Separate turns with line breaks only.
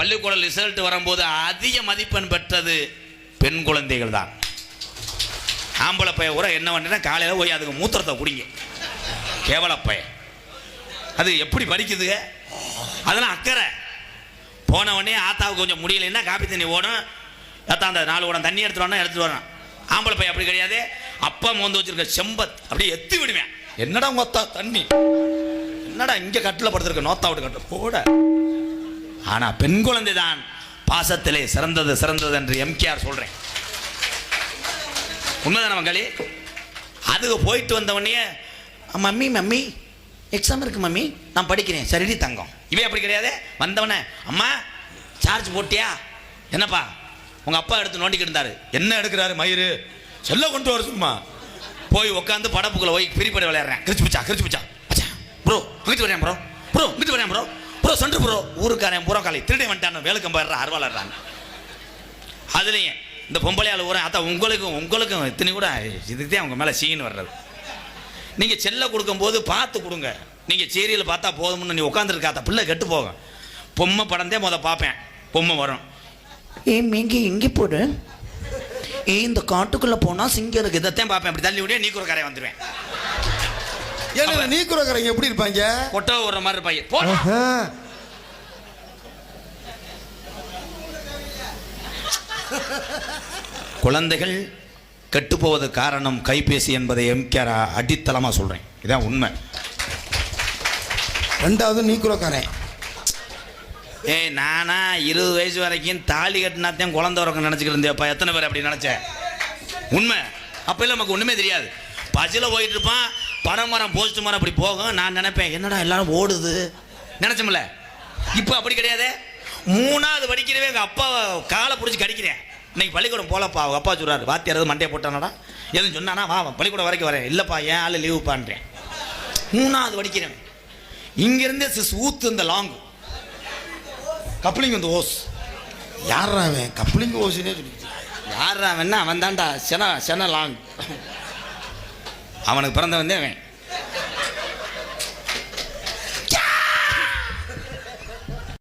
பள்ளிக்கூட ரிசல்ட் வரும்போது அதிக மதிப்பெண் பெற்றது பெண் குழந்தைகள் தான். ஆம்பளை பையன் கூட என்ன பண்ணுறா, காலையில் போய் அதுக்கு மூத்திரத்தை குடிங்க. கேவல பையன் அது எப்படி படிக்குதுங்க? அதெல்லாம் அக்கறை. போன உடனே ஆத்தாவுக்கு கொஞ்சம் முடியலைன்னா காப்பி தண்ணி ஓடும், அத்தா அந்த 4 குடம் தண்ணி எடுத்துட்டு வரணும். ஆம்பளை பையன் அப்படி கிடையாது. அப்பா மோந்து வச்சிருக்க செம்பத் அப்படியே எத்தி விடுவேன். என்னடா உங்க அத்தா தண்ணி, என்னடா இங்கே கட்டில் படுத்திருக்க, நோத்தா விட்டு கட்டு போட. ஆனால் பெண் குழந்தை தான் பாசத்திலே சிறந்தது என்று எம்கேஆர் சொல்கிறேன். உண்மைதான மங்களே? அதுக்கு போயிட்டு வந்தவொடனே மம்மி மம்மி எக்ஸாம் இருக்கு மம்மி, நான் படிக்கிறேன். சரிடி தங்கம். இவே அப்படி கிடையாது. வந்தவனே அம்மா சார்ஜ் போட்டியா? என்னப்பா உங்கள் அப்பா எடுத்து நோண்டிக்கிட்டு இருந்தாரு. என்ன எடுக்கிறாரு மயிறு, செல்ல கொண்டு வர சும்மா. போய் உட்காந்து படப்புக்குள்ள போய் பிரிப்படை விளையாடுறேன். கிரிச்சு பிச்சா ப்ரோ இங்கிட்டு வரேன் ப்ரோ இங்கிட்டு வரேன் ப்ரோ சொன்று ப்ரோ. ஊருக்காரன் பூரா காலை திருடி வந்துட்டான், வேலுக்கம் போயிடுற அருவாளர்றாங்க. அதுலேயும் இந்த பொம்பளையால் ஊரேன். அத்தா உங்களுக்கும் இத்தனை கூட இதுக்கு தான் அவங்க மேலே சீன் வர்றது. நீங்கள் செல்ல கொடுக்கும்போது பார்த்து கொடுங்க. நீங்கள் சீரியல் பார்த்தா போதும்னு நீ உட்காந்துருக்காத்தா பிள்ளை கெட்டு போகும். பொம்மை படந்தே பார்ப்பேன். பொம்மை வரும். மீங்க இங்கே போடு, இந்த காட்டுக்குள்ளே போனால் சிங்கம் இருக்கு, இதைத்தான் பார்ப்பேன். அப்படி தள்ளி விட நீக்குறக்காரையை வந்துடுவேன்.
ஏன்னா நீக்குறக்காரங்க எப்படி இருப்பாங்க?
கொட்டை விடுற மாதிரி இருப்பாங்க. குழந்தைகள் கெட்டுப்போவது காரணம் கைபேசி என்பதை எம்கேஆர் அடித்தளமாக சொல்கிறேன். இதான் உண்மை.
2வது நீக்குறக்காரன்.
நானா 20 வயசு வரைக்கும் தாலி கட்டினாத்தையும் குழந்தை வரக்க நினச்சிக்கிட்டு இருந்தேப்பா. எத்தனை பேர் அப்படி நினச்சேன்? உண்மை. அப்போ இல்லை நமக்கு ஒன்றுமே தெரியாது. பஸ்ஸில் போயிட்டு இருப்பான், பனைமரம் போஸ்ட் மரம் அப்படி போகும். நான் நினைப்பேன் என்னடா எல்லாரும் ஓடுது நினச்சோம்ல. இப்போ அப்படி கிடையாது. 3வது படிக்கிறவே எங்கள் அப்பா காலை பிடிச்சி கடிக்கிறேன். இன்னைக்கு பள்ளிக்கூடம் போகலப்பா. அவங்க அப்பா சொல்கிறாரு, வாத்தியார் மண்டையை போட்டானடா எதுவும் சொன்னானா, வா பள்ளிக்கூடம் வரைக்கும் வரேன். இல்லைப்பா ஏன் ஆள் லீவு பண்ணுறேன். 3வது படிக்கிறேன். இங்கேருந்தே ஊத்து இந்த லாங் கப்ளிங் வந்து ஓஸ்.
யாராவன் கப்ளிங் ஓஸுன்னே சொல்லி
யாராவன்னா அவன் தான்டா சென லாங். அவனுக்கு பிறந்தவன் அவன்.